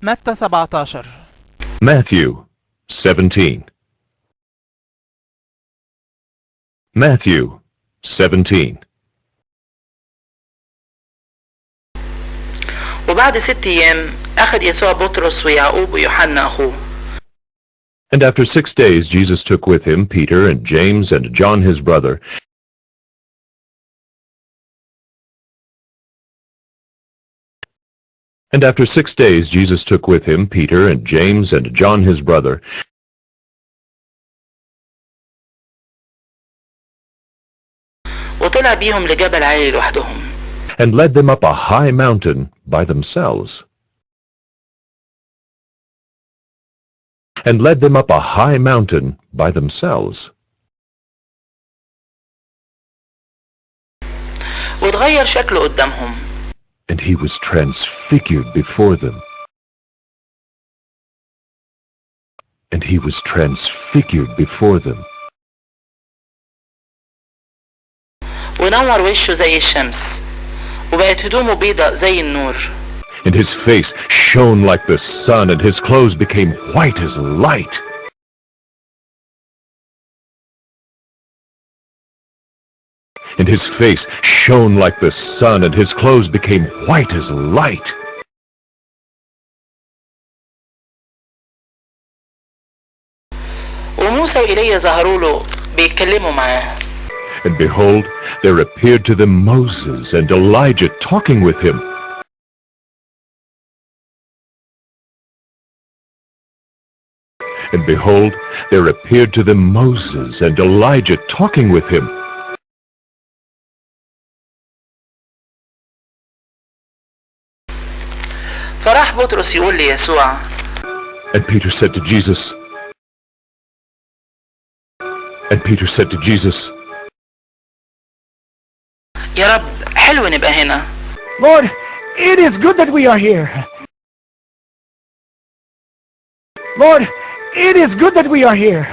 متى 17. Matthew 17. Matthew 17. وبعد 6 أيام أخذ يسوع بطرس ويعقوب ويوحنا أخوه. And after 6 days Jesus took with him Peter and James and John his brother, and after 6 days Jesus took with him Peter and James and John his brother, وطلع بيهم لجبل عالي لوحدهم. and led them up a high mountain by themselves. And led them up a high mountain by themselves. وتغير شكله قدامهم. And he was transfigured before them. And he was transfigured before them. ونور وشه زي الشمس وبقت هدومه بيضة زي النور. And his face shone like the sun, and his clothes became white as light. And his face shone like the sun, and his clothes became white as light. وموسى وإيليا ظهروا له بيتكلموا معاه. And behold, there appeared to them Moses and Elijah talking with him. And behold, there appeared to them Moses and Elijah talking with him. فراح بطرس يقول ليسوع. And Peter said to Jesus. And Peter said to Jesus. يا رب حلو نبقى هنا. Lord, it is good that we are here. Lord, it is good that we are here.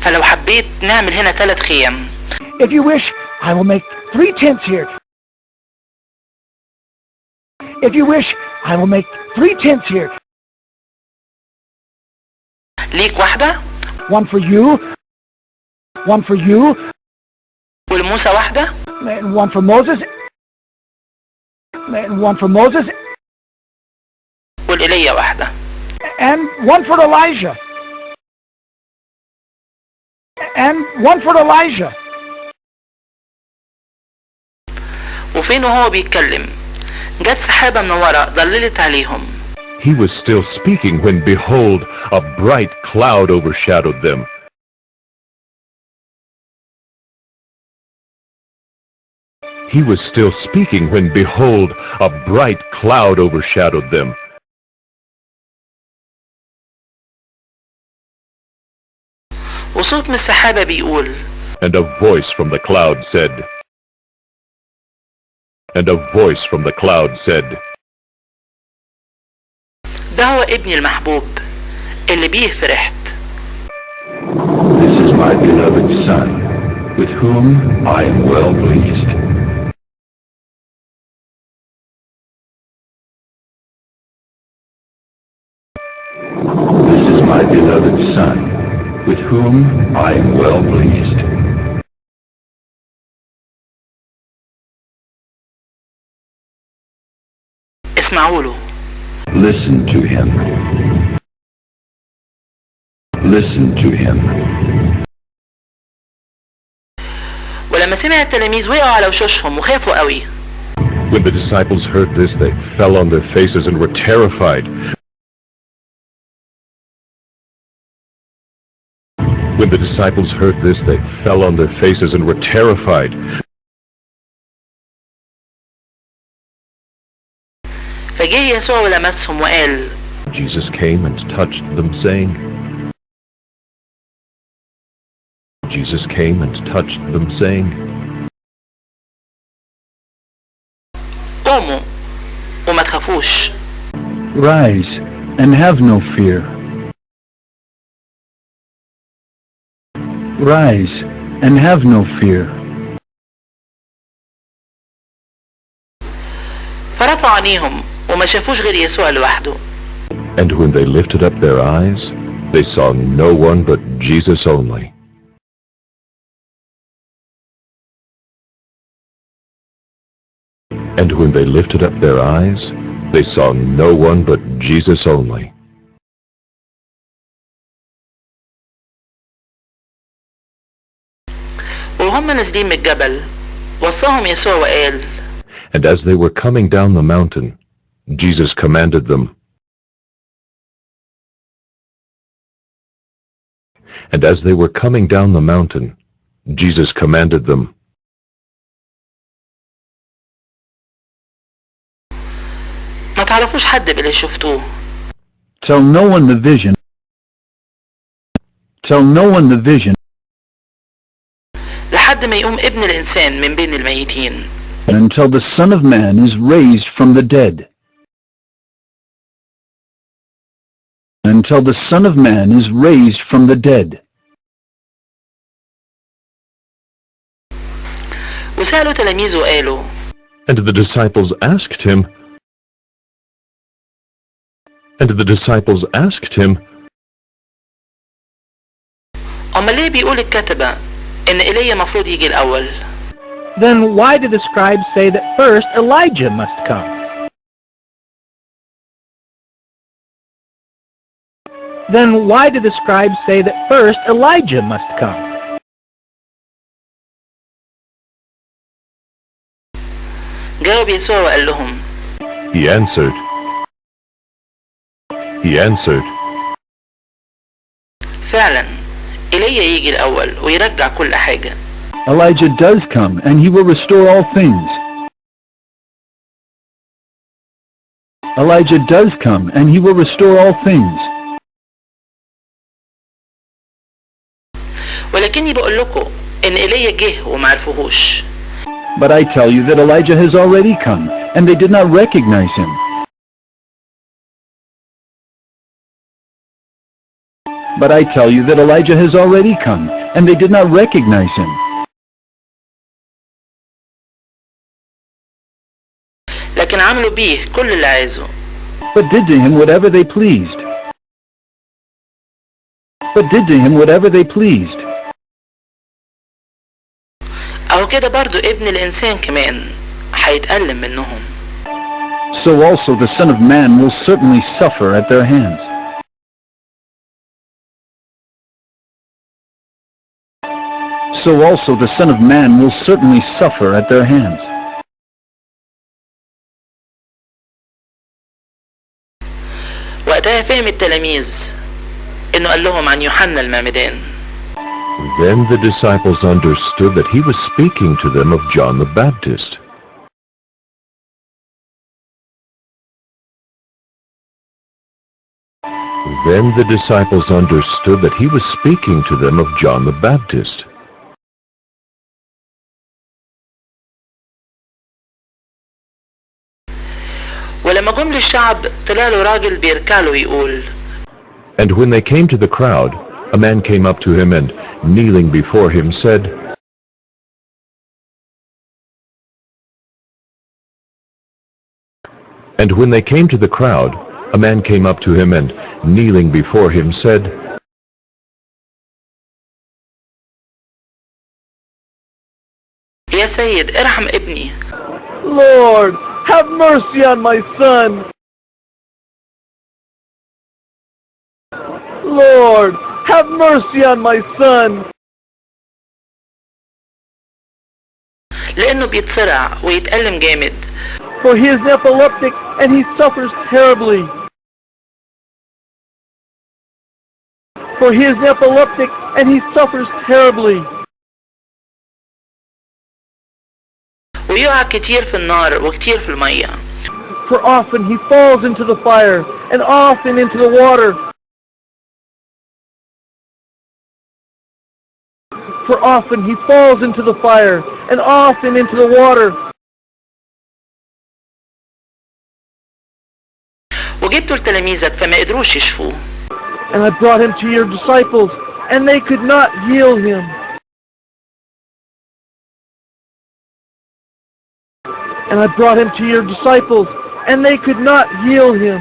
فلو حبيت نعمل هنا 3 خيم. If you wish, I will make 3 tents here. If you wish, I will make 3 tents here. ليك واحدة. One for you. One for you. ولموسى واحدة. And one for Moses. And one for Moses. ولإيليا واحدة. And one for Elijah. And one for Elijah. وفين وهو بيتكلم جت سحابة منورة ضللت عليهم. He was still speaking when, behold, a bright cloud overshadowed them. He was still speaking when, behold, a bright cloud overshadowed them. وصوت من السحابة بيقول. And a voice from the cloud said. And a voice from the cloud said. ده هو ابني المحبوب اللي بيه فرحت. This is my beloved son, with whom I am well pleased. This is my beloved son, with whom I am well pleased. اسمعوا له. Listen to him. Listen to him. ولما سمع التلاميذ وقعوا على وشوشهم وخافوا قوي. When the disciples heard this, they fell on their faces and were terrified. When the disciples heard this, they fell on their faces and were terrified. فجه يسوع ولمسهم وقال. Jesus came and touched them, saying. Jesus came and touched them, saying. قوموا وما تخافوش. Rise and have no fear. Rise and have no fear. رفعوا عينيهم وما شافوش غير يسوع لوحده. And when they lifted up their eyes, they saw no one but Jesus only. And when they lifted up their eyes, they saw no one but Jesus only. وهم نازلين من الجبل وصاهم يسوع وقال. And as they were coming down the mountain, Jesus commanded them. And as they were coming down the mountain, Jesus commanded them. ما تعرفوش حد باللي شفتوه. Tell no one the vision. Tell no one the vision لحد ما يقوم ابن الإنسان من بين الميتين. until the Son of Man is raised from the dead. Until the Son of Man is raised from the dead. وسألوا تلاميذه وقالوا. And the disciples asked him. And the disciples asked him. أما ليه بيقول الكتبة إن إيليا مفروض يجي الأول؟ Then why did the scribes say that first Elijah must come? Then why did the scribes say that first Elijah must come? جاوب يسوع وقال لهم. He answered. He answered. فعلا إيليا يجي الأول ويرجع كل حاجة. Elijah does come and he will restore all things. Elijah does come and he will restore all things. ولكني بقول لكم إن إيليا جه وما عرفوهوش. But I tell you that Elijah has already come and they did not recognize him. But I tell you that Elijah has already come and they did not recognize him. لكن عملوا بيه كل اللي عايزه. But did to him whatever they pleased. But did to him whatever they pleased. أو كده برضو ابن الإنسان كمان هيتألم منهم. So also the Son of Man will certainly suffer at their hands. So also the Son of Man will certainly suffer at their hands. وقتها فهم التلاميذ إنه قال لهم عن يوحنا المعمدان. Then the disciples understood that he was speaking to them of John the Baptist. Then the disciples understood that he was speaking to them of John the Baptist. ولما جم للشعب طلع له راجل بيركع له ويقول. And when they came to the crowd, a man came up to him and, kneeling before him, said, And when they came to the crowd, a man came up to him and, kneeling before him, said, يا سيد ارحم ابني. Lord, have mercy on my son. Lord, have mercy on my son. لأنه بيتصرع ويتألم جامد. For he is epileptic and he suffers terribly. For he is epileptic and he suffers terribly. ويقع كتير في النار وكتير في المية. For often he falls into the fire and often into the water. For often he falls into the fire and often into the water. وجبته لتلاميذك فما قدروش يشفوه. And I brought him to your disciples and they could not heal him. And I brought him to your disciples and they could not heal him.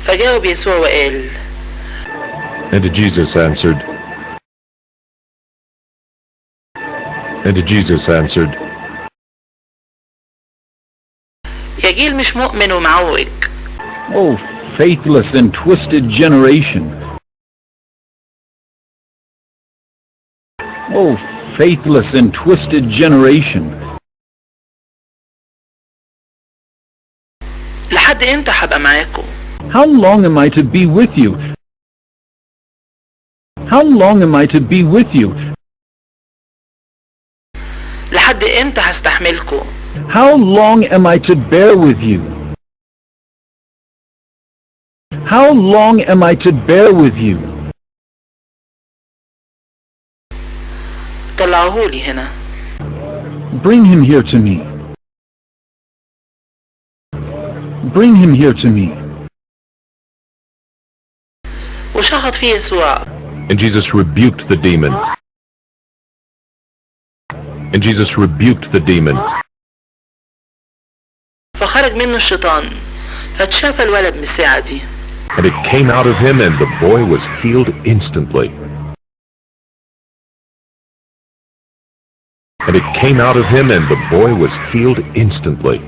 فجاوب يسوع وقال And Jesus answered, يا جيل مش مؤمن ومعوج. Oh, faithless and twisted generation. Oh, faithless and twisted generation. لحد امتى هبقى معاكم؟ How long am I to be with you? How long am I to be with you? لحد امتى هستحملكم؟ How long am I to bear with you? How long am I to bear with you? طلعوهولي هنا. Bring him here to me. Bring him here to me. وشخط فيه يسوع. And Jesus rebuked the demon. And Jesus rebuked the demon. فخرج منه الشيطان فتشافى الولد من الساعة دي. And it came out of him, and the boy was healed instantly. And it came out of him, and the boy was healed instantly.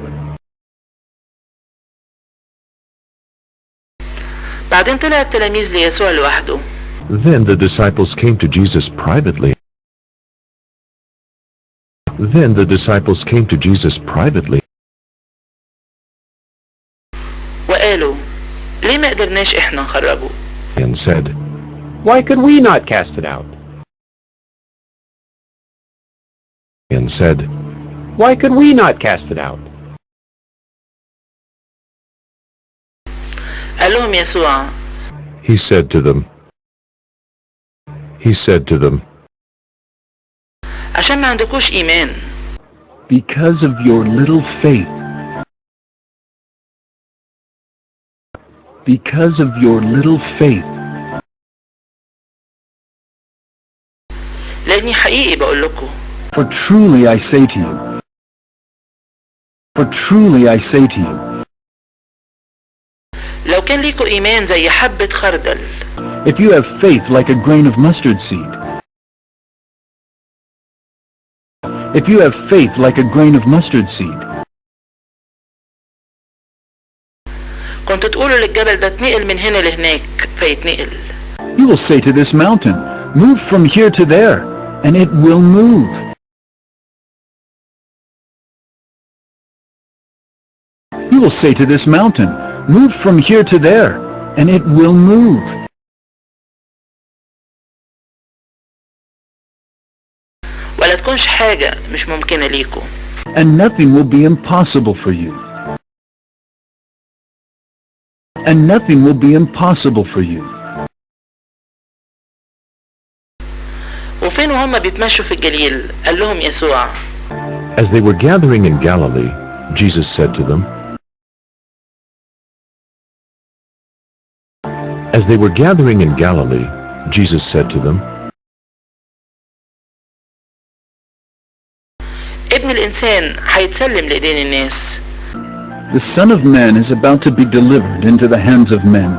بعدين طلع التلاميذ ليسوع لوحده. Then the disciples came to Jesus privately. وقالوا ليه ما قدرناش احنا نخرجه؟ And said, Why could we not cast it out? Why could we not cast it out? قال لهم يسوع He said to them, عشان ما عندكوش إيمان. Because of your little faith. Because of your little faith. لأني حقيقي بقول لكم. For truly I say to you. For truly I say to you. لو كان ليكوا إيمان زي حبة خردل. If you have faith like a grain of mustard seed. If you have faith like a grain of mustard seed. كنت تقولوا للجبل ده اتنقل من هنا لهناك فيتنقل. You will say to this mountain, move from here to there, and it will move. You will say to this mountain, move from here to there, and it will move. ولا تكونش حاجة مش ممكنة ليكوا. And nothing will be impossible for you. And nothing will be impossible for you. وفين وهم بيتمشوا في الجليل قال لهم يسوع. As they were gathering in Galilee, Jesus said to them, As they were gathering in Galilee, Jesus said to them, ابن الإنسان هيتسلم لإيدين الناس. The Son of Man is about to be delivered into the hands of men.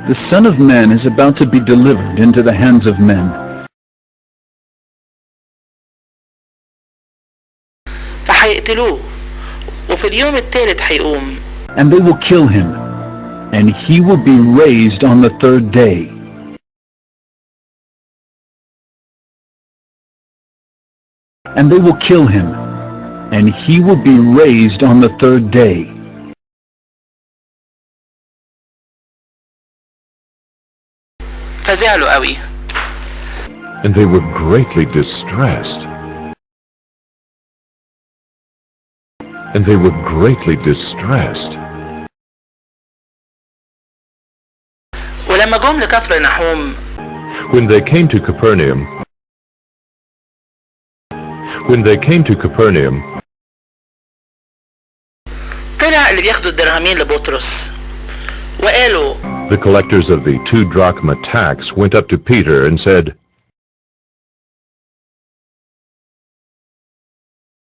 The Son of Man is about to be delivered into the hands of men. فهيقتلوه وفي اليوم الثالث هيقوم. And they will kill him, and he will be raised on the third day. And they will kill him, and he will be raised on the third day. فزعلوا قوي. And they were greatly distressed. And they were greatly distressed. ولما جم لكفر نحوم. When they came to Capernaum, طلع اللي بياخدوا الدرهمين لبطرس وقالوا The collectors of the 2 drachma tax went up to Peter and said,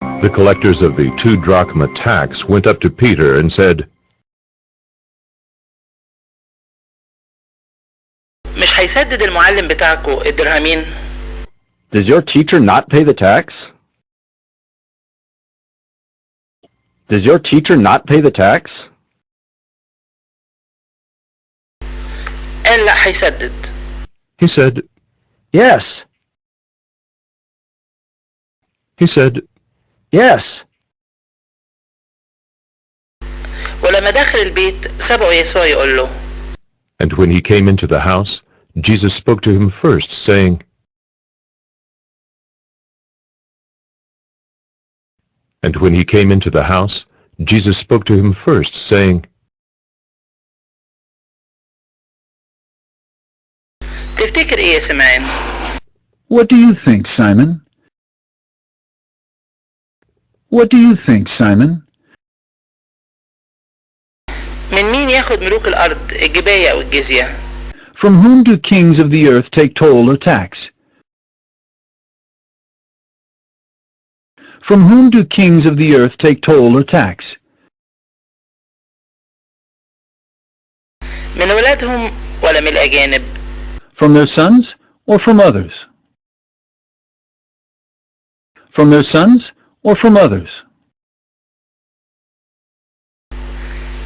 The collectors of the 2 drachma tax went up to Peter and said, مش هيسدد المعلم بتاعكو الدرهمين؟ Does your teacher not pay the tax? Does your teacher not pay the tax? قال لا هيسدد. He said, Yes. He said, Yes. ولما دخل البيت سبقه يسوع يقول له. And when he came into the house, Jesus spoke to him first, saying, And when he came into the house, Jesus spoke to him first, saying, تفتكر ايه يا سمعان؟ What do you think, Simon? What do you think, Simon? من مين ياخد ملوك الأرض الجباية أو الجزية؟ From whom do kings of the earth take toll or tax? From whom do kings of the earth take toll or tax? من ولادهم ولا من الأجانب؟ From their sons or from others? From their sons or from others?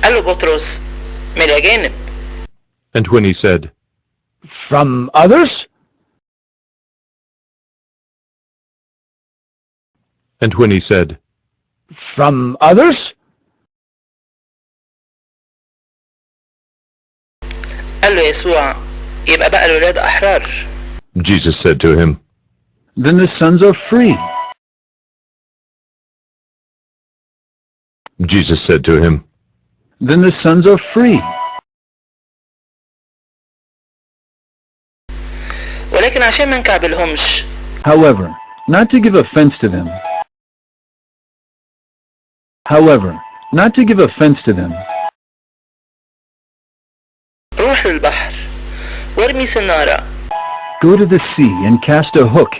قال له بطرس من الأجانب. And when he said, From others? And when he said, From others? قال له يسوع يبقى بقى الولاد أحرار. Jesus said to him, Then the sons are free. Jesus said to him, Then the sons are free. ولكن عشان ما نكعبلهمش. However, not to give offense to them. However, not to give offense to them. روح للبحر وارمي سنارة. Go to the sea and cast a hook.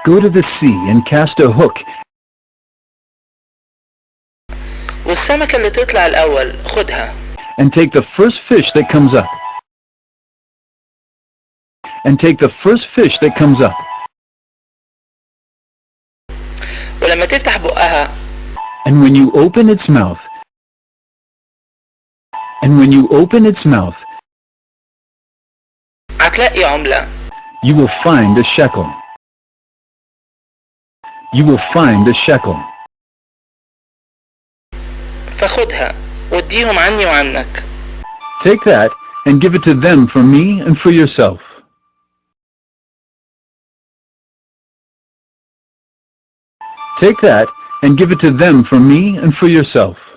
Go to the sea and cast a hook. والسمكة اللي تطلع الأول خدها. And take the first fish that comes up. And take the first fish that comes up. ولما تفتح بقها. And when you open its mouth. And when you open its mouth. هتلاقي عملة. You will find a shekel. You will find a shekel. فخدها واديهم عني وعنك. Take that and give it to them for me and for yourself. Take that and give it to them for me and for yourself.